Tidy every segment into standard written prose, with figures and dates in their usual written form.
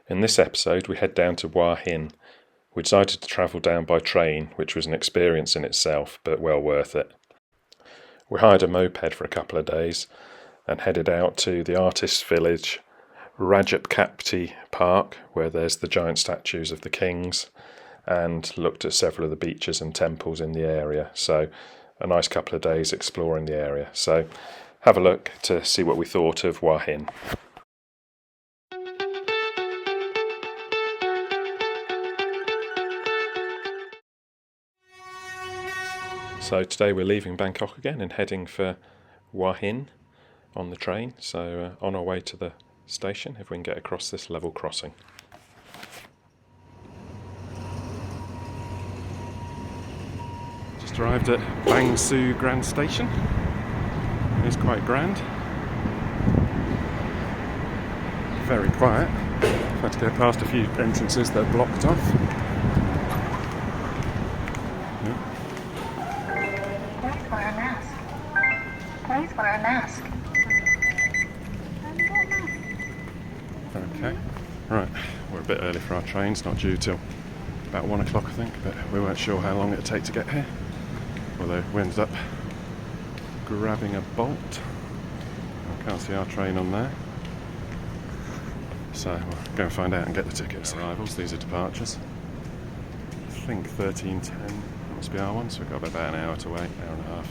In this episode we head down to Hua Hin. We decided to travel down by train, which was an experience in itself, but well worth it. We hired a moped for a couple of days and headed out to the artist's village, Rajapakti Park, where there's the giant statues of the kings, and looked at several of the beaches and temples in the area. So a nice couple of days exploring the area. So have a look to see what we thought of Hua Hin. So today we're leaving Bangkok again and heading for Hua Hin on the train. So on our way to the station, if we can get across this level crossing. Just arrived at Bang Sue Grand Station. It's quite grand. Very quiet. I've had to go past a few entrances that are blocked off. Please wear a mask. Please wear a mask. Okay, right, we're a bit early for our train. It's not due till about 1 o'clock, I think, but we weren't sure how long it'd take to get here. Although we ended up grabbing a Bolt. I can't see our train on there. So we'll go and find out and get the tickets. Arrivals, these are departures. I think 13:10 must be our one, so we've got about an hour to wait, hour and a half.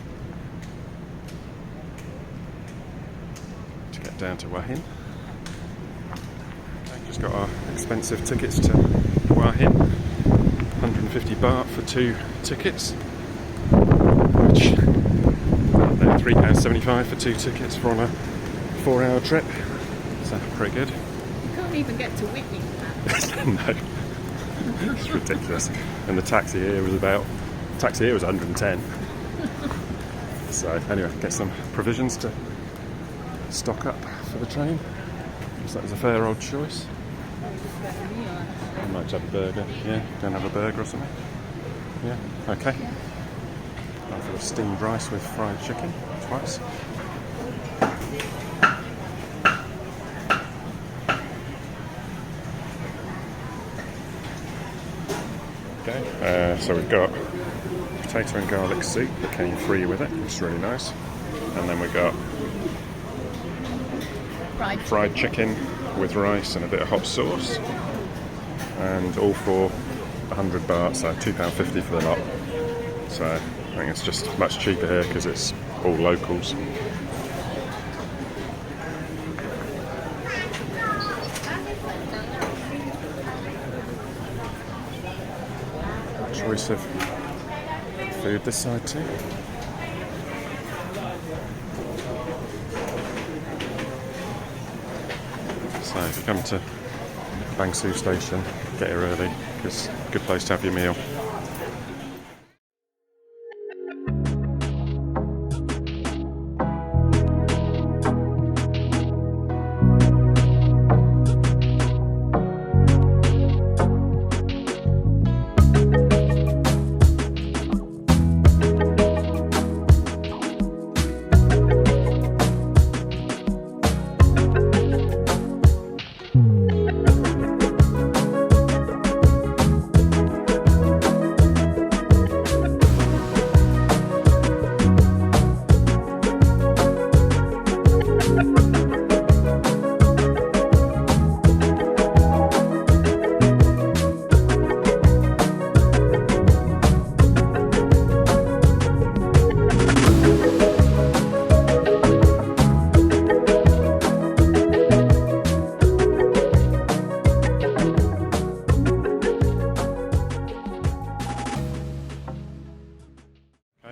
To get down to Hua Hin. Just got our expensive tickets to Hua Hin. 150 baht for 2 tickets. Which, they're £3.75 for 2 tickets for on a 4-hour trip. So pretty good. You can't even get to Whitney with that. No. It's ridiculous. And the taxi here was 110. So anyway, get some provisions to stock up for the train. So that was a fair old choice. I might have a burger. Yeah, don't have a burger or something. Yeah, okay. I'll have a steamed rice with fried chicken twice. Okay, so we've got potato and garlic soup that came free with it, which is really nice. And then we got fried chicken with rice and a bit of hot sauce. And all for 100 baht, so £2.50 for the lot. So I think it's just much cheaper here because it's all locals. Choice of food this side too. So if you come to Bang Sue Station, get here early because it's a good place to have your meal.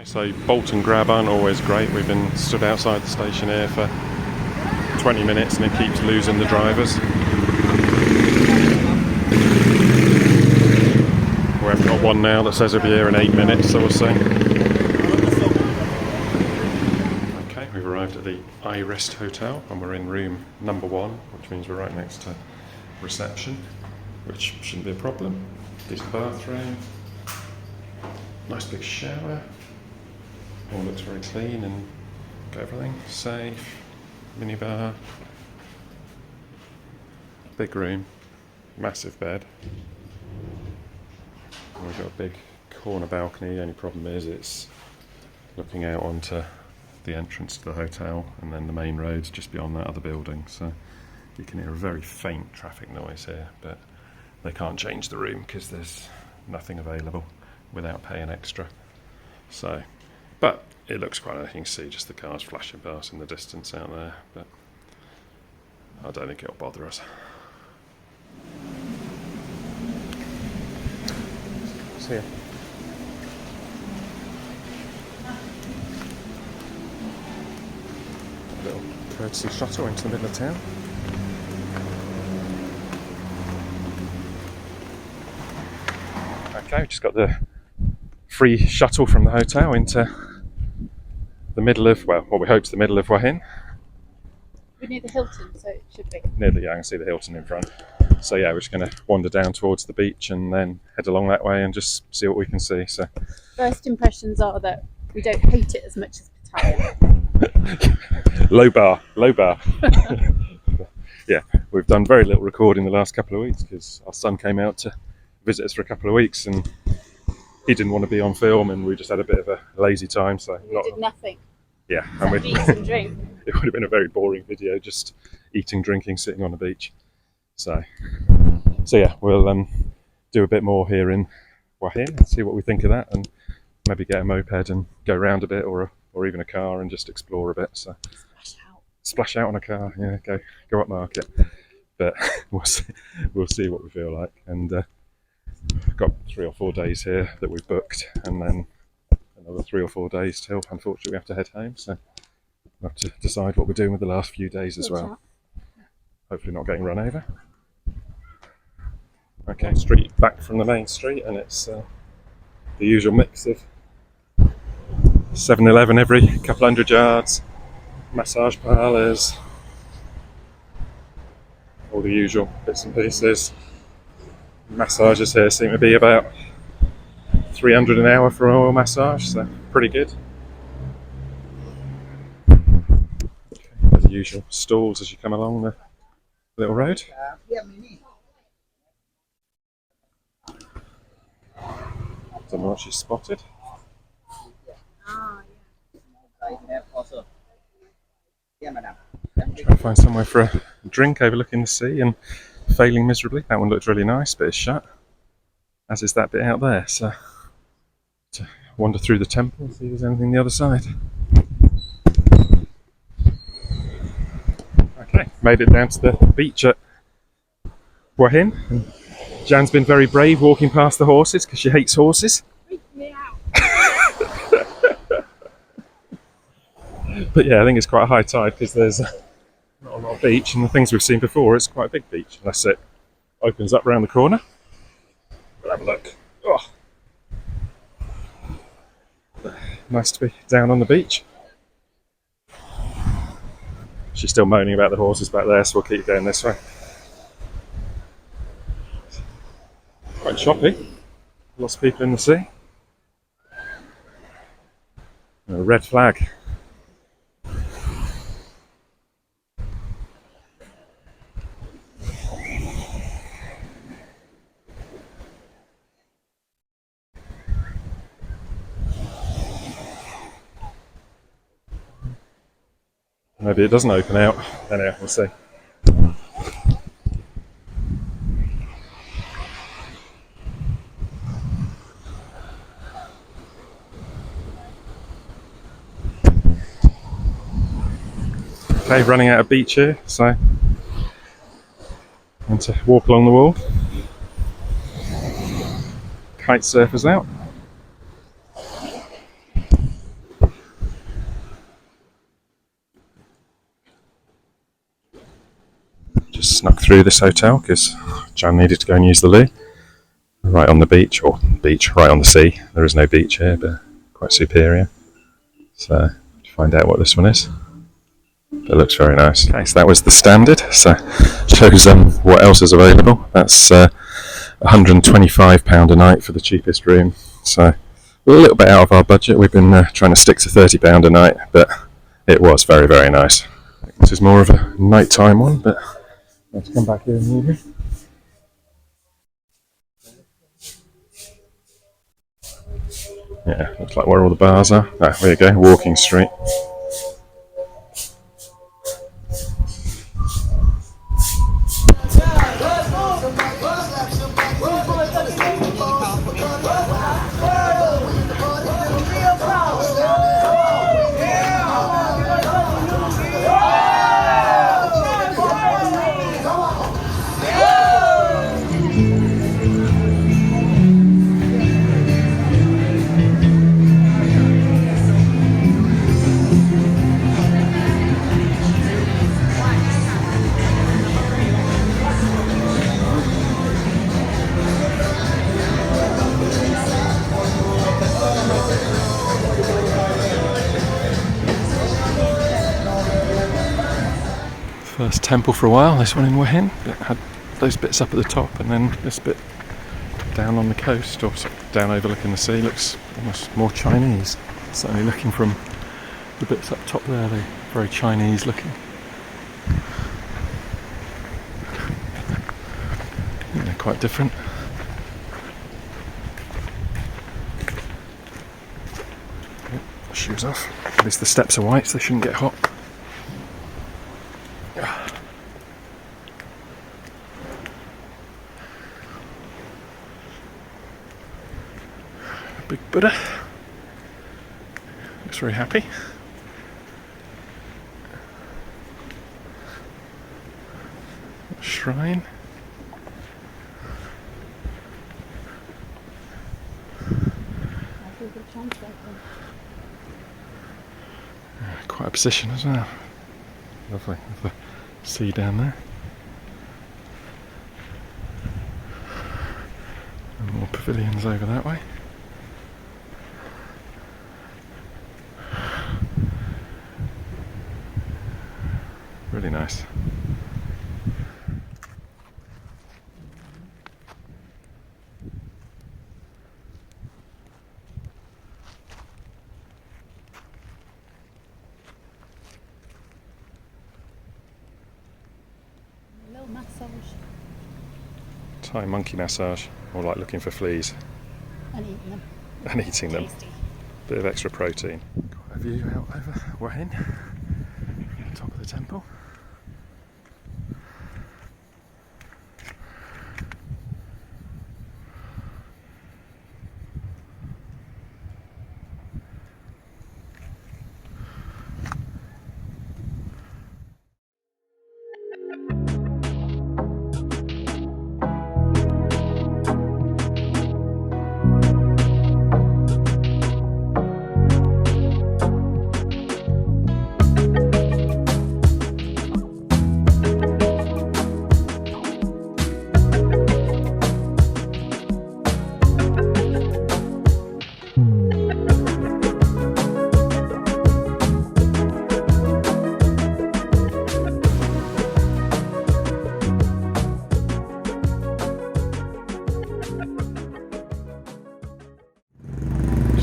So bolt and grab aren't always great. We've been stood outside the station here for 20 minutes and it keeps losing the drivers. We haven't got one now that says it'll be here in 8 minutes, so we'll see. Okay, we've arrived at the iRest Hotel and we're in room number 1, which means we're right next to reception, which shouldn't be a problem. Decent bathroom, nice big shower. All looks very clean and got everything. Safe, minibar, big room, Massive bed. We've got a big corner balcony. The only problem is it's looking out onto the entrance to the hotel, and then the main road's just beyond that other building, so you can hear a very faint traffic noise here, but they can't change the room because there's nothing available without paying extra. So, but it looks quite nice. You can see just the cars flashing past in the distance out there, but I don't think it'll bother us. See ya. A little courtesy shuttle into the middle of town. Okay, just got the free shuttle from the hotel into the middle of, well, what we hope is the middle of Hua Hin. We're near the Hilton, so it should be. Near the, yeah, I can see the Hilton in front. So yeah, we're just going to wander down towards the beach and then head along that way and just see what we can see. So First impressions are that we don't hate it as much as Pattaya. low bar. Yeah, we've done very little recording the last couple of weeks because our son came out to visit us for a couple of weeks and he didn't want to be on film, and we just had a bit of a lazy time. So We did nothing. Yeah, and Except eat and drink. It would have been a very boring video, just eating, drinking, sitting on the beach. So yeah, we'll do a bit more here in Hua Hin and see what we think of that, and maybe get a moped and go around a bit, or even a car and just explore a bit. So splash out on a car, yeah, go up market. But we'll see what we feel like. And got 3 or 4 days here that we've booked, and then another 3 or 4 days till unfortunately we have to head home. So we'll have to decide what we're doing with the last few days as well. Hopefully not getting run over. Okay, street back from the main street, and it's the usual mix of 7-Eleven every couple hundred yards, massage parlours, all the usual bits and pieces. Massages here seem to be about 300 an hour for an oil massage, so pretty good. Okay, the usual stalls as you come along the little road. Don't know what she's spotted. Trying to find somewhere for a drink overlooking the sea and failing miserably. That one looked really nice, but it's shut, as is that bit out there. So to wander through the temple and see if there's anything on the other side. Okay, made it down to the beach at Hua Hin. And Jan's been very brave walking past the horses because she hates horses. Freak me out. But yeah, I think it's quite a high tide because there's not a lot of beach, and the things we've seen before, it's quite a big beach, unless it opens up round the corner. We'll have a look. Oh. Nice to be down on the beach. She's still moaning about the horses back there, so we'll keep going this way. Quite choppy. Lots of people in the sea. And a red flag. Maybe it doesn't open out. Anyway, we'll see. Okay, running out of beach here, so I'm to walk along the wall. Kite surfers out. Just snuck through this hotel because Jan needed to go and use the loo. Right on the beach, or beach, right on the sea. There is no beach here, but quite superior. So, to find out what this one is. It looks very nice. Okay, so that was the standard. So, shows what else is available. That's £125 a night for the cheapest room. So, a little bit out of our budget. We've been trying to stick to £30 a night, but it was very, very nice. This is more of a nighttime one, but let's come back here in the evening. Yeah, looks like where all the bars are. Ah, there you go, walking street. First temple for a while, this one in Hua Hin. It had those bits up at the top and then this bit down on the coast, or sort of down overlooking the sea. Looks almost more Chinese. Certainly looking from the bits up top there, they're very Chinese looking. I think they're quite different. Shoes off. At least the steps are white so they shouldn't get hot. Big Buddha. Looks very happy. A shrine. Quite a position as well. Lovely, with the sea down there. And more pavilions over that way. Really nice. Massage. Thai monkey massage, or like looking for fleas And eating them. and eating them. Tasty. Bit of extra protein. Quite a view out over Hua Hin, top of the temple.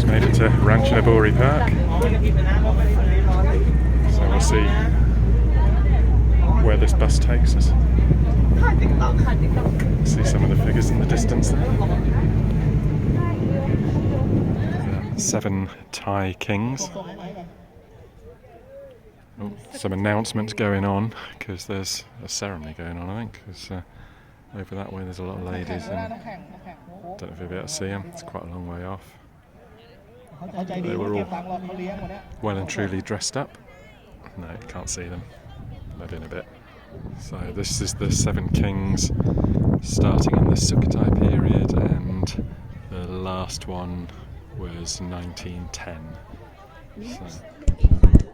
Made it to Ranchanaburi Park, so we'll see where this bus takes us. See some of the figures in the distance there. 7 Thai kings. Oh, some announcements going on because there's a ceremony going on, I think, because over that way there's a lot of ladies and don't know if you'll be able to see them, it's quite a long way off. They were all well and truly dressed up. No, you can't see them. Maybe in a bit. So this is the 7 kings starting in the Sukhothai period, and the last one was 1910.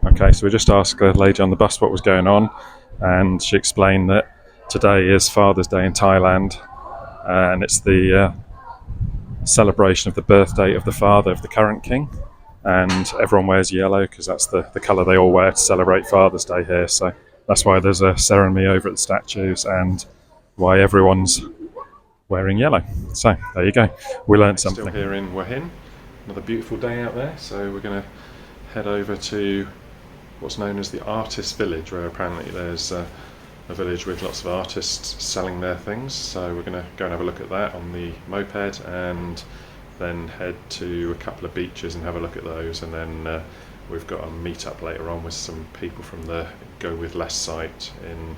Okay, so we just asked the lady on the bus what was going on, and she explained that today is Father's Day in Thailand, and it's the celebration of the birthday of the father of the current king, and everyone wears yellow because that's the colour they all wear to celebrate Father's Day here. So that's why there's a ceremony over at the statues and why everyone's wearing yellow. So there you go, we learned something. Still here in Hua Hin, another beautiful day out there, so we're going to head over to what's known as the Artist Village, where apparently there's a village with lots of artists selling their things. So we're going to go and have a look at that on the moped, and then head to a couple of beaches and have a look at those, and then we've got a meet up later on with some people from the Go With Less site in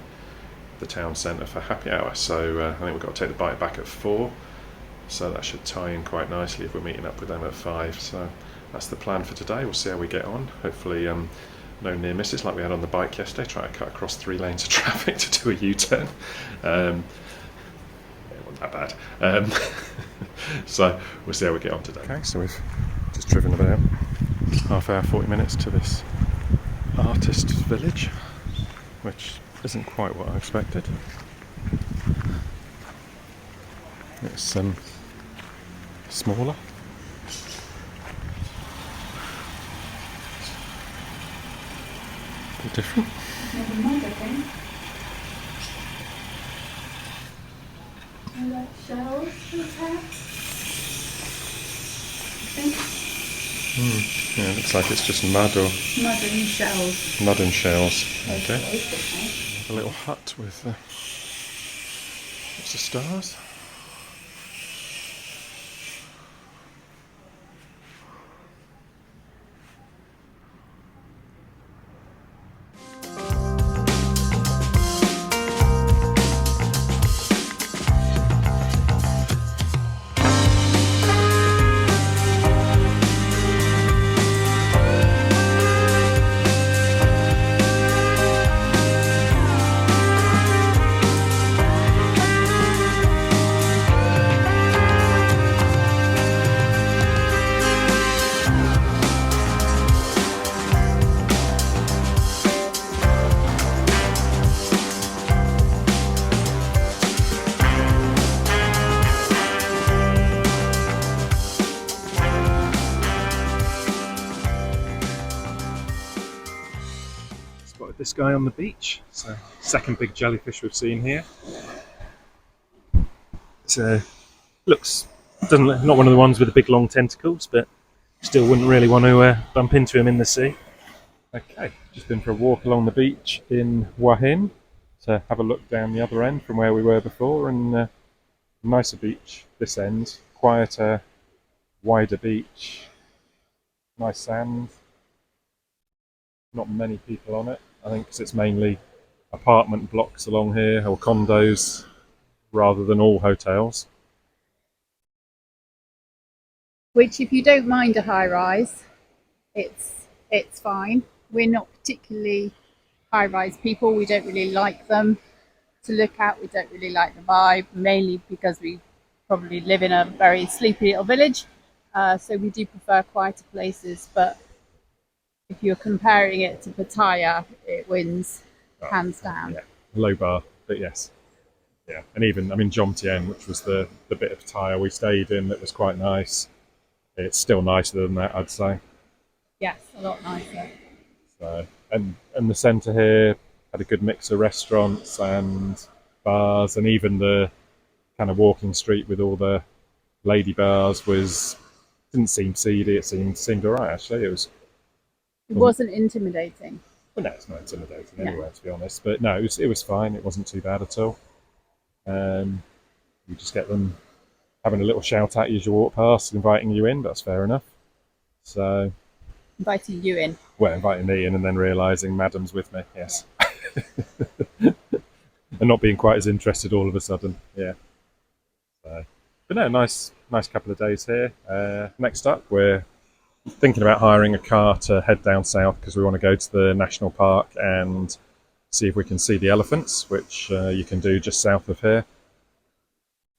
the town centre for happy hour. So I think we've got to take the bike back at 4, so that should tie in quite nicely if we're meeting up with them at 5. So that's the plan for today. We'll see how we get on. Hopefully no near misses like we had on the bike yesterday, trying to cut across 3 lanes of traffic to do a U-turn. It wasn't that bad. So we'll see how we get on today. Okay, so we've just driven about half hour, 40 minutes to this artist's village, which isn't quite what I expected. It's smaller. A bit different. Shells for the cat. Yeah, it looks like it's just mud or Mud and shells. mud and shells. Okay. A little hut with lots of stars. Spotted this guy on the beach. So second big jellyfish we've seen here. So not one of the ones with the big long tentacles, but still wouldn't really want to bump into him in the sea. Okay, just been for a walk along the beach in Hua Hin to have a look down the other end from where we were before, and nicer beach this end, quieter, wider beach, nice sand. Not many people on it, I think, because it's mainly apartment blocks along here, or condos, rather than all hotels. Which, if you don't mind a high rise, it's fine. We're not particularly high rise people. We don't really like them to look at. We don't really like the vibe, mainly because we probably live in a very sleepy little village. So we do prefer quieter places, but if you're comparing it to Pattaya, it wins hands down. Yeah, low bar, but yes. Yeah, and even, I mean, Jomtien, which was the bit of Pattaya we stayed in that was quite nice, it's still nicer than that, I'd say. Yes, a lot nicer. So, and the centre here had a good mix of restaurants and bars, and even the kind of walking street with all the lady bars didn't seem seedy. It seemed alright, actually. It wasn't intimidating. Well, no, it's not intimidating anywhere, to be honest. But no, it was fine. It wasn't too bad at all. You just get them having a little shout at you as you walk past, inviting you in. That's fair enough. So, inviting you in. Well, inviting me in and then realising Madam's with me. Yes, and not being quite as interested all of a sudden. Yeah. So, but no, nice couple of days here. Next up, we're thinking about hiring a car to head down south because we want to go to the national park and see if we can see the elephants, which you can do just south of here.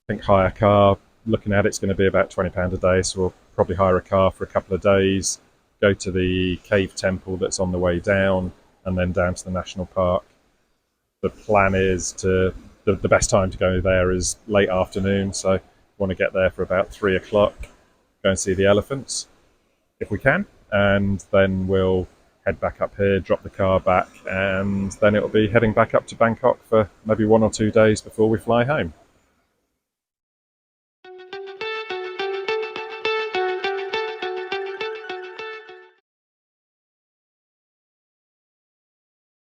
I think hire a car, looking at it's going to be about £20 a day, so we'll probably hire a car for a couple of days, go to the cave temple that's on the way down, and then down to the national park. The plan is the best time to go there is late afternoon, so want to get there for about 3 o'clock, go and see the elephants if we can, and then we'll head back up here, drop the car back, and then it'll be heading back up to Bangkok for maybe 1 or 2 days before we fly home.